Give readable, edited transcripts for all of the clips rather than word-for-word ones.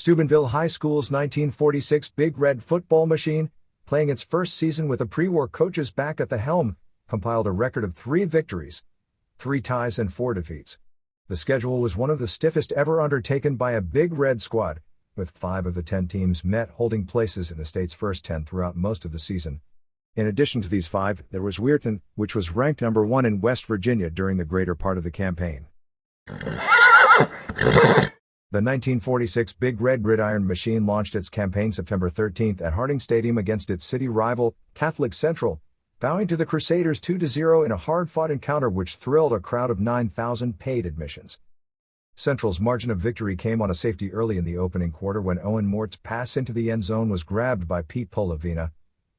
Steubenville High School's 1946 Big Red football machine, playing its first season with the pre-war coaches back at the helm, compiled a record of 3 victories, 3 ties and 4 defeats. The schedule was one of the stiffest ever undertaken by a Big Red squad, with 5 of the 10 teams met holding places in the state's first 10 throughout most of the season. In addition to these 5, there was Weirton, which was ranked number 1 in West Virginia during the greater part of the campaign. The 1946 Big Red Gridiron Machine launched its campaign September 13 at Harding Stadium against its city rival, Catholic Central, bowing to the Crusaders 2-0 in a hard-fought encounter which thrilled a crowd of 9,000 paid admissions. Central's margin of victory came on a safety early in the opening quarter when Owen Mort's pass into the end zone was grabbed by Pete Polovina,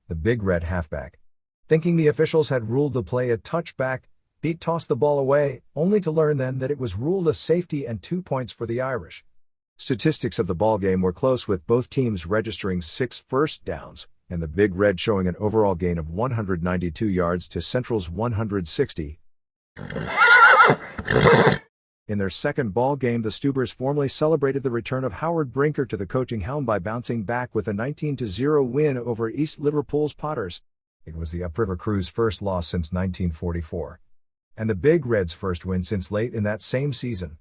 the Big Red halfback. Thinking the officials had ruled the play a touchback, Pete tossed the ball away, only to learn then that it was ruled a safety and 2 points for the Irish. Statistics of the ballgame were close, with both teams registering 6 first downs, and the Big Red showing an overall gain of 192 yards to Central's 160. In their second ball game, the Stubers formally celebrated the return of Howard Brinker to the coaching helm by bouncing back with a 19-0 win over East Liverpool's Potters. It was the Upriver Crew's first loss since 1944, and the Big Reds' first win since late in that same season.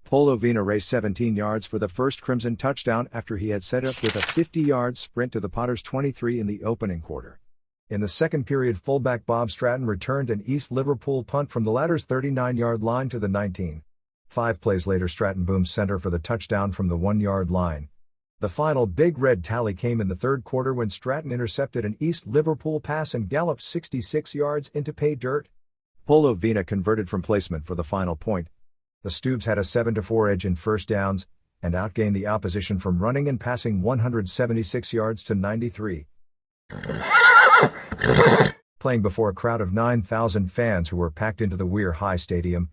Polovina raced 17 yards for the first Crimson touchdown after he had set up with a 50-yard sprint to the Potters' 23 in the opening quarter. In the second period, fullback Bob Stratton returned an East Liverpool punt from the latter's 39-yard line to the 19. 5 plays later, Stratton boomed center for the touchdown from the 1-yard line. The final Big Red tally came in the third quarter when Stratton intercepted an East Liverpool pass and galloped 66 yards into pay dirt. Polovina converted from placement for the final point. The Stubes had a 7-4 edge in first downs, and outgained the opposition from running and passing 176 yards to 93. Playing before a crowd of 9,000 fans who were packed into the Weir High Stadium,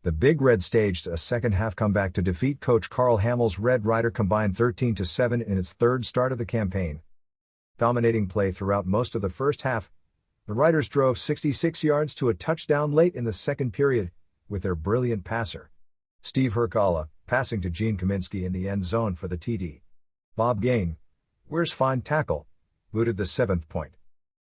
the Big Red staged a second-half comeback to defeat coach Carl Hamill's Red Rider combined 13-7 in its third start of the campaign. Dominating play throughout most of the first half, the Riders drove 66 yards to a touchdown late in the second period, with their brilliant passer, Steve Herkala, passing to Gene Kaminsky in the end zone for the TD. Bob Gain, Weir's fine tackle, booted the 7th point.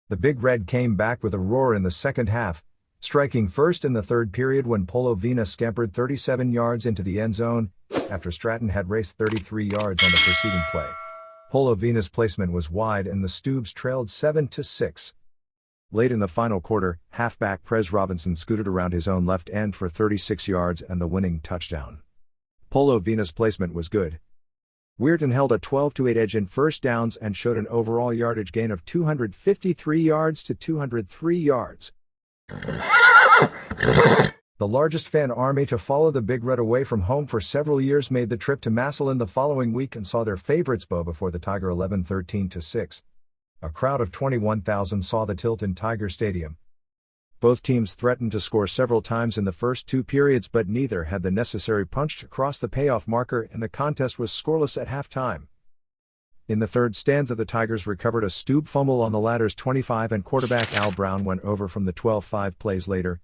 The Big Red came back with a roar in the second half, striking first in the third period when Polovina scampered 37 yards into the end zone, after Stratton had raced 33 yards on the preceding play. Polovina's placement was wide and the Stubes trailed 7-6. Late in the final quarter, halfback Prez Robinson scooted around his own left end for 36 yards and the winning touchdown. Polovina's placement was good. Weirton held a 12-8 edge in first downs and showed an overall yardage gain of 253 yards to 203 yards. The largest fan army to follow the Big Red away from home for several years made the trip to Massillon the following week and saw their favorites bow before the Tiger 13-6. A crowd of 21,000 saw the tilt in Tiger Stadium. Both teams threatened to score several times in the first 2 periods, but neither had the necessary punch to cross the payoff marker, and the contest was scoreless at halftime. In the third stanza, the Tigers recovered a Stube fumble on the latter's 25 and quarterback Al Brown went over from the 12 5 plays later.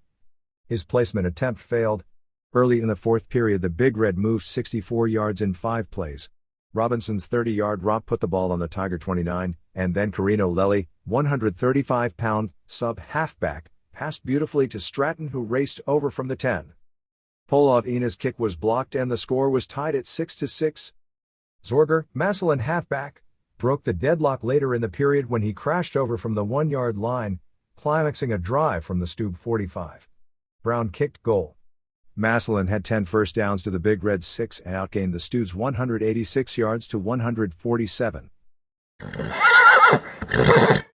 His placement attempt failed. Early in the fourth period, the Big Red moved 64 yards in 5 plays. Robinson's 30-yard romp put the ball on the Tiger 29, and then Carino Lelli, 135-pound, sub-halfback, passed beautifully to Stratton, who raced over from the 10. Polovina's kick was blocked and the score was tied at 6-6. Zorger, Massillon halfback, broke the deadlock later in the period when he crashed over from the 1-yard line, climaxing a drive from the Stube 45. Brown kicked goal. Massillon had 10 first downs to the Big Red's 6 and outgained the Stubes 186 yards to 147.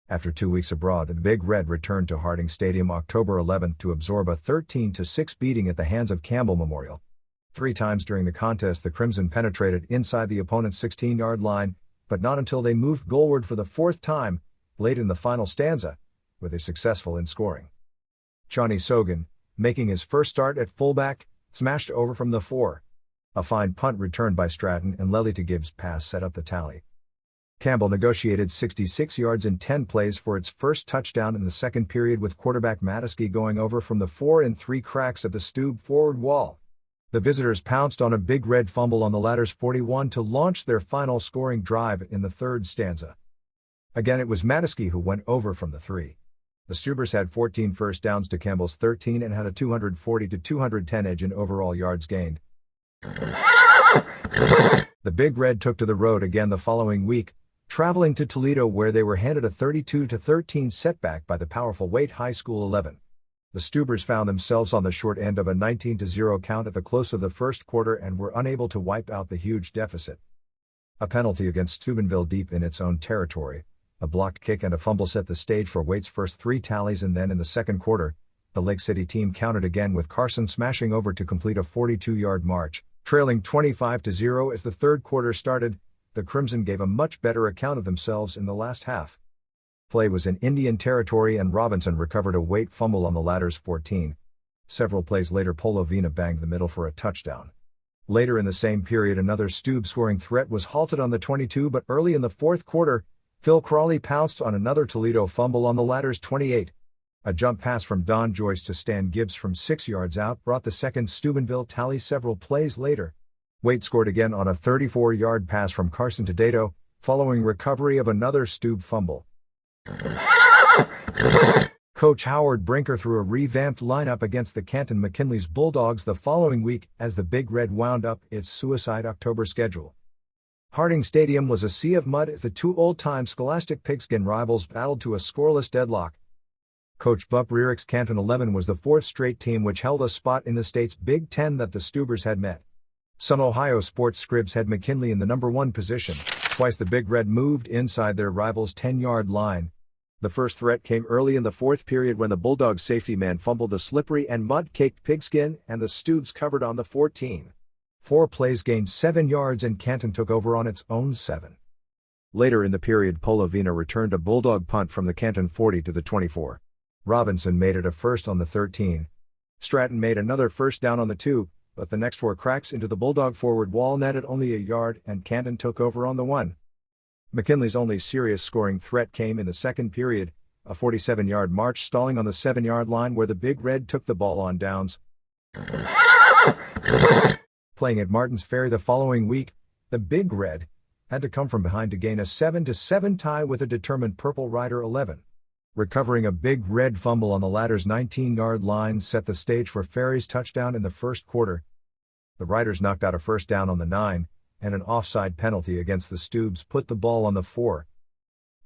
After 2 weeks abroad, the Big Red returned to Harding Stadium October 11 to absorb a 13-6 beating at the hands of Campbell Memorial. 3 times during the contest, the Crimson penetrated inside the opponent's 16-yard line, but not until they moved goalward for the 4th time, late in the final stanza, were they successful in scoring. Johnny Sogan, making his first start at fullback, smashed over from the 4. A fine punt returned by Stratton and Lelli to Gibbs' pass set up the tally. Campbell negotiated 66 yards in 10 plays for its first touchdown in the second period, with quarterback Matiski going over from the 4 in 3 cracks at the Stube forward wall. The visitors pounced on a Big Red fumble on the latter's 41 to launch their final scoring drive in the third stanza. Again, it was Matiski who went over from the 3. The Stubers had 14 first downs to Campbell's 13 and had a 240-210 edge in overall yards gained. The Big Red took to the road again the following week, traveling to Toledo where they were handed a 32-13 setback by the powerful Waite High School 11. The Stubers found themselves on the short end of a 19-0 count at the close of the first quarter and were unable to wipe out the huge deficit. A penalty against Steubenville deep in its own territory, a blocked kick and a fumble set the stage for Waite's first 3 tallies, and then in the second quarter, the Lake City team countered again with Carson smashing over to complete a 42-yard march. Trailing 25-0 as the third quarter started, the Crimson gave a much better account of themselves in the last half. Play was in Indian territory and Robinson recovered a Waite fumble on the latter's 14. Several plays later Polovina banged the middle for a touchdown. Later in the same period another Stube scoring threat was halted on the 22, but early in the fourth quarter, Phil Crawley pounced on another Toledo fumble on the latter's 28. A jump pass from Don Joyce to Stan Gibbs from 6 yards out brought the second Steubenville tally several plays later. Waite scored again on a 34-yard pass from Carson to Dado, following recovery of another Stube fumble. Coach Howard Brinker threw a revamped lineup against the Canton McKinley's Bulldogs the following week as the Big Red wound up its suicide October schedule. Harding Stadium was a sea of mud as the two old-time Scholastic Pigskin rivals battled to a scoreless deadlock. Coach Bup Rearick's Canton 11 was the 4th straight team which held a spot in the state's Big Ten that the Stubers had met. Some Ohio sports scribs had McKinley in the number 1 position. Twice the Big Red moved inside their rival's 10-yard line. The first threat came early in the fourth period when the Bulldogs safety man fumbled the slippery and mud-caked Pigskin and the Stubes covered on the 14. 4 plays gained 7 yards and Canton took over on its own 7. Later in the period Polovina returned a Bulldog punt from the Canton 40 to the 24. Robinson made it a first on the 13. Stratton made another first down on the 2, but the next 4 cracks into the Bulldog forward wall netted only a yard and Canton took over on the 1. McKinley's only serious scoring threat came in the second period, a 47-yard march stalling on the 7-yard line where the Big Red took the ball on downs. Playing at Martins Ferry the following week, the Big Red had to come from behind to gain a 7-7 tie with a determined Purple Rider 11. Recovering a Big Red fumble on the latter's 19-yard line set the stage for Ferry's touchdown in the first quarter. The Riders knocked out a first down on the 9, and an offside penalty against the Stubes put the ball on the 4.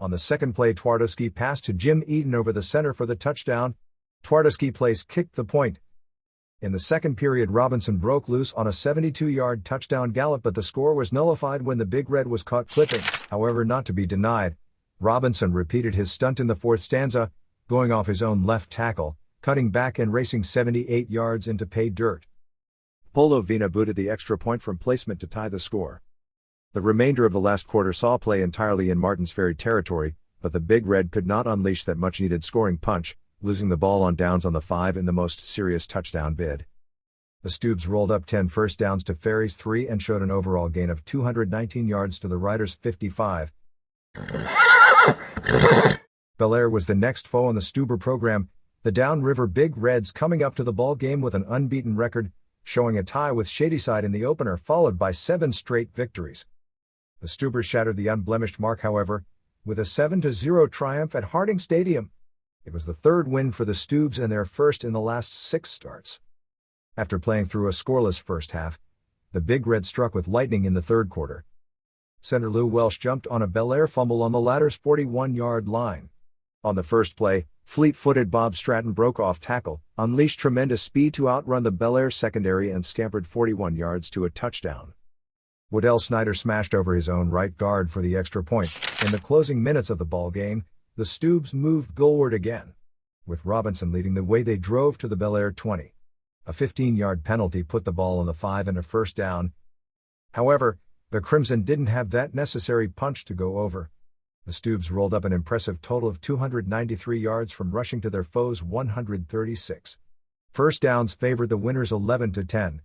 On the second play Twardowski passed to Jim Eden over the center for the touchdown. Twardowski place kicked the point. In the second period Robinson broke loose on a 72-yard touchdown gallop, but the score was nullified when the Big Red was caught clipping. However, not to be denied, Robinson repeated his stunt in the fourth stanza, going off his own left tackle, cutting back and racing 78 yards into pay dirt. Polovina booted the extra point from placement to tie the score. The remainder of the last quarter saw play entirely in Martins Ferry territory, but the Big Red could not unleash that much-needed scoring punch, losing the ball on downs on the 5 in the most serious touchdown bid. The Stubes rolled up 10 first downs to Ferry's 3 and showed an overall gain of 219 yards to the Riders' 55. Bellaire was the next foe on the Stuber program, the Downriver Big Reds coming up to the ball game with an unbeaten record, showing a tie with Shadyside in the opener followed by 7 straight victories. The Stubers shattered the unblemished mark, however, with a 7-0 triumph at Harding Stadium. It was the 3rd win for the Stubes and their first in the last 6 starts. After playing through a scoreless first half, the Big Red struck with lightning in the third quarter. Center Lou Welsh jumped on a Bellaire fumble on the latter's 41-yard line. On the first play, fleet-footed Bob Stratton broke off tackle, unleashed tremendous speed to outrun the Bellaire secondary and scampered 41 yards to a touchdown. Waddell Snyder smashed over his own right guard for the extra point. In the closing minutes of the ball game, the Stubes moved goalward again. With Robinson leading the way, they drove to the Bellaire 20. A 15-yard penalty put the ball on the 5 and a first down. However, the Crimson didn't have that necessary punch to go over. The Stubes rolled up an impressive total of 293 yards from rushing to their foes' 136. First downs favored the winners 11-10.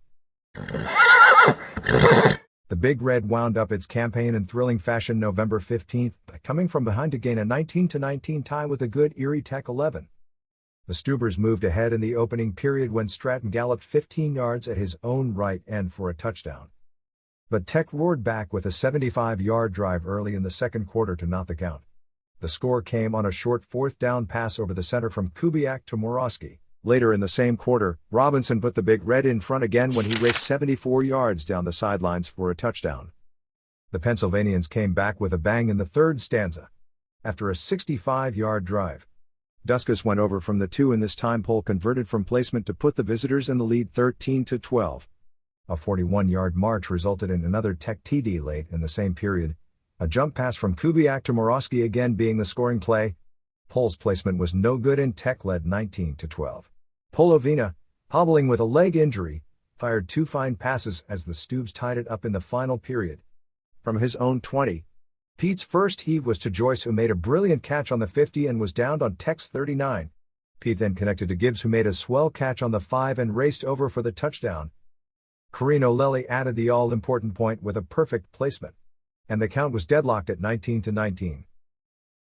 The Big Red wound up its campaign in thrilling fashion November 15th by coming from behind to gain a 19-19 tie with a good Erie Tech 11. The Stubers moved ahead in the opening period when Stratton galloped 15 yards at his own right end for a touchdown. But Tech roared back with a 75-yard drive early in the second quarter to knot the count. The score came on a short fourth down pass over the center from Kubiak to Morosky. Later in the same quarter, Robinson put the Big Red in front again when he raced 74 yards down the sidelines for a touchdown. The Pennsylvanians came back with a bang in the third stanza. After a 65-yard drive, Duskus went over from the 2 and this time Pole converted from placement to put the visitors in the lead 13-12. A 41-yard march resulted in another Tech TD late in the same period, a jump pass from Kubiak to Morosky again being the scoring play. Pole's placement was no good and Tech led 19-12. Polovina, hobbling with a leg injury, fired 2 fine passes as the Stubes tied it up in the final period. From his own 20, Pete's first heave was to Joyce, who made a brilliant catch on the 50 and was downed on Tech's 39. Pete then connected to Gibbs, who made a swell catch on the 5 and raced over for the touchdown. Carino Lelli added the all-important point with a perfect placement, and the count was deadlocked at 19-19.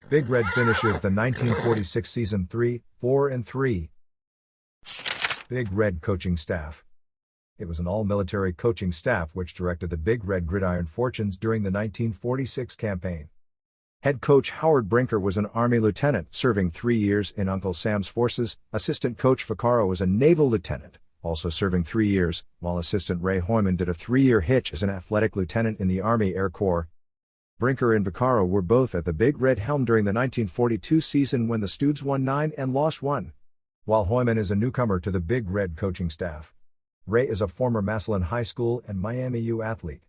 Big Red finishes the 1946 season 3-4-3. Big Red coaching staff. It was an all-military coaching staff which directed the Big Red Gridiron fortunes during the 1946 campaign. Head coach Howard Brinker was an Army lieutenant, serving 3 years in Uncle Sam's forces. Assistant coach Vaccaro was a naval lieutenant, also serving 3 years, while assistant Ray Hoyman did a 3-year hitch as an athletic lieutenant in the Army Air Corps. Brinker and Vaccaro were both at the Big Red helm during the 1942 season when the Stubes won 9 and lost 1. While Hoyman is a newcomer to the Big Red coaching staff, Ray is a former Massillon High School and Miami U athlete.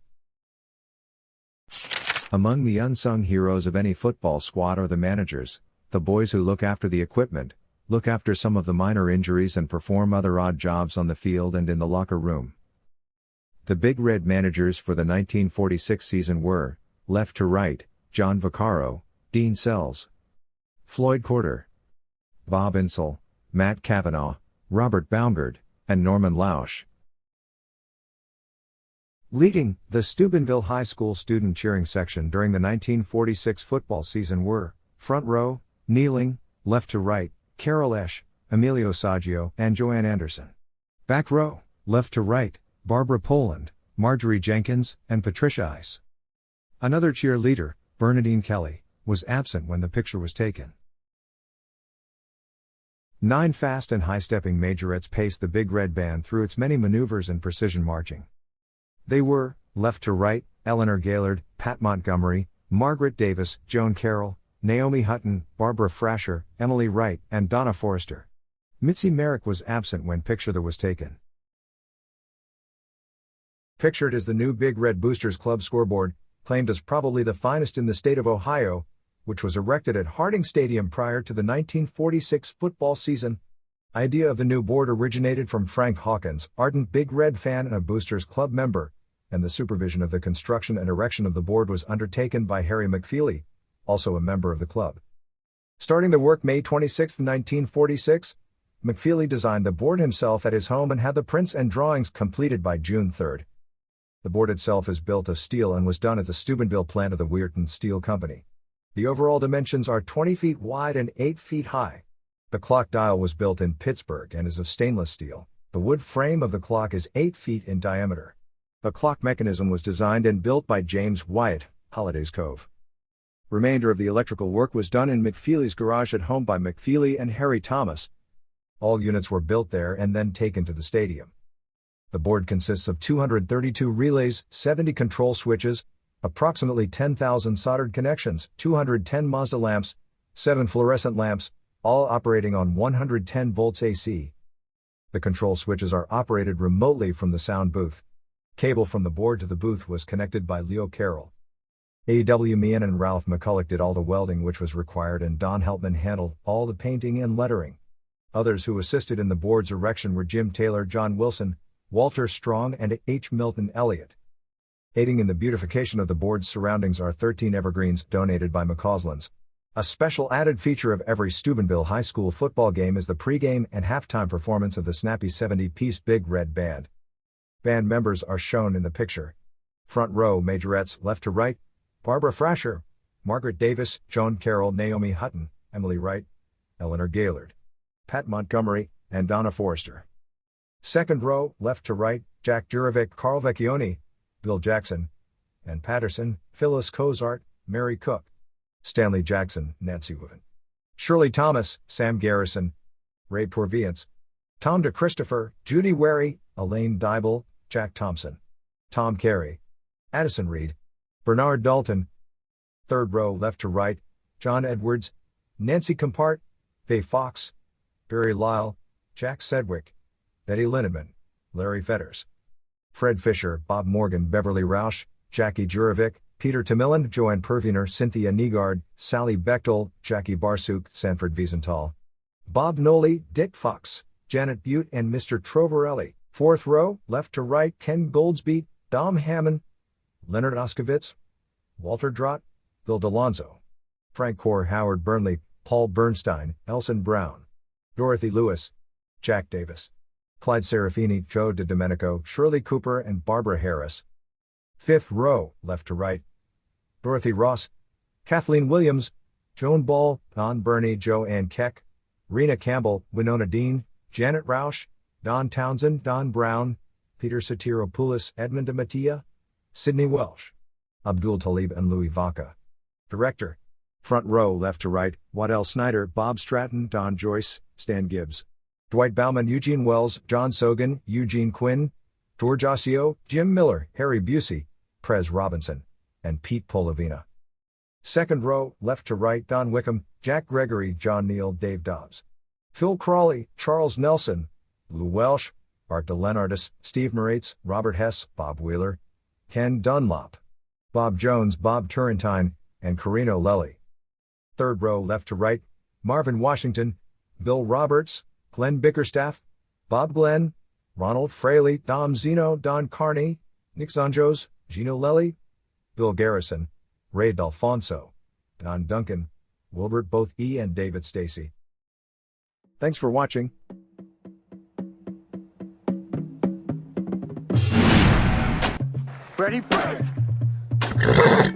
Among the unsung heroes of any football squad are the managers, the boys who look after the equipment, look after some of the minor injuries and perform other odd jobs on the field and in the locker room. The Big Red managers for the 1946 season were, left to right, John Vaccaro, Dean Sells, Floyd Corder, Bob Insel, Matt Cavanaugh, Robert Baumgard, and Norman Lausch. Leading the Steubenville High School student cheering section during the 1946 football season were, front row, kneeling, left to right, Carol Esch, Emilio Saggio, and Joanne Anderson. Back row, left to right, Barbara Poland, Marjorie Jenkins, and Patricia Ice. Another cheerleader, Bernadine Kelly, was absent when the picture was taken. 9 fast and high-stepping majorettes paced the Big Red Band through its many maneuvers and precision marching. They were, left to right, Eleanor Gaylord, Pat Montgomery, Margaret Davis, Joan Carroll, Naomi Hutton, Barbara Frasher, Emily Wright, and Donna Forrester. Mitzi Merrick was absent when picture was taken. Pictured is the new Big Red Boosters Club scoreboard, claimed as probably the finest in the state of Ohio, which was erected at Harding Stadium prior to the 1946 football season. Idea of the new board originated from Frank Hawkins, ardent Big Red fan and a Boosters Club member, and the supervision of the construction and erection of the board was undertaken by Harry McFeely, also a member of the club. Starting the work May 26, 1946, McFeely designed the board himself at his home and had the prints and drawings completed by June 3. The board itself is built of steel and was done at the Steubenville plant of the Weirton Steel Company. The overall dimensions are 20 feet wide and 8 feet high. The clock dial was built in Pittsburgh and is of stainless steel. The wood frame of the clock is 8 feet in diameter. The clock mechanism was designed and built by James Wyatt, Holliday's Cove. Remainder of the electrical work was done in McFeely's garage at home by McFeely and Harry Thomas. All units were built there and then taken to the stadium. The board consists of 232 relays, 70 control switches, approximately 10,000 soldered connections, 210 Mazda lamps, 7 fluorescent lamps, all operating on 110 volts AC. The control switches are operated remotely from the sound booth. Cable from the board to the booth was connected by Leo Carroll. A.W. Meehan and Ralph McCulloch did all the welding which was required, and Don Helpman handled all the painting and lettering. Others who assisted in the board's erection were Jim Taylor, John Wilson, Walter Strong, and H. Milton Elliott. Aiding in the beautification of the board's surroundings are 13 evergreens donated by McCauslands. A special added feature of every Steubenville High School football game is the pregame and halftime performance of the snappy 70-piece Big Red Band. Band members are shown in the picture. Front row majorettes, left to right, Barbara Frasher, Margaret Davis, Joan Carroll, Naomi Hutton, Emily Wright, Eleanor Gaylord. Pat Montgomery, and Donna Forrester. Second row, left to right, Jack Jurovic, Carl Vecchione, Bill Jackson, and Patterson, Phyllis Cozart, Mary Cook. Stanley Jackson, Nancy Wood. Shirley Thomas, Sam Garrison, Ray Porviance. Tom DeChristopher, Judy Wary, Elaine Dybel, Jack Thompson. Tom Carey. Addison Reed. Bernard Dalton. Third row, left to right, John Edwards, Nancy Compart, Faye Fox, Barry Lyle, Jack Sedgwick, Betty Linneman, Larry Fetters. Fred Fisher, Bob Morgan, Beverly Rausch, Jackie Jurovic, Peter Tamillan, Joanne Perviner, Cynthia Negard, Sally Bechtel, Jackie Barsuk, Sanford Wiesenthal. Bob Noley, Dick Fox, Janet Butte, and Mr. Trovarelli. Fourth row, left to right, Ken Goldsby, Dom Hammond, Leonard Oskowitz, Walter Drott, Bill DeLonzo. Frank Core, Howard Burnley, Paul Bernstein, Elson Brown. Dorothy Lewis, Jack Davis. Clyde Serafini, Joe DiDomenico, Shirley Cooper, and Barbara Harris. Fifth row, left to right, Dorothy Ross, Kathleen Williams, Joan Ball, Don Burney, Joanne Keck, Rena Campbell, Winona Dean, Janet Rausch, Don Townsend, Don Brown, Peter Satiropoulos, Edmund Mattia, Sidney Welsh. Abdul Talib and Louis Vaca. Director. Front row, left to right, Waddell Snyder, Bob Stratton, Don Joyce, Stan Gibbs. Dwight Bauman, Eugene Wells, John Sogan, Eugene Quinn, George Ossio, Jim Miller, Harry Busey, Prez Robinson, and Pete Polavina. Second row, left to right, Don Wickham, Jack Gregory, John Neal, Dave Dobbs. Phil Crawley, Charles Nelson, Lou Welsh, Art DeLenardis, Steve Moritz, Robert Hess, Bob Wheeler, Ken Dunlop, Bob Jones, Bob Turrentine, and Carino Lelly. Third row, left to right, Marvin Washington, Bill Roberts, Glenn Bickerstaff, Bob Glenn, Ronald Fraley, Dom Zeno, Don Carney, Nick Zanjos, Gino Lelly, Bill Garrison, Ray D'Alfonso, Don Duncan, Wilbert Both E. and David Stacy. Thanks for watching. Ready, fire!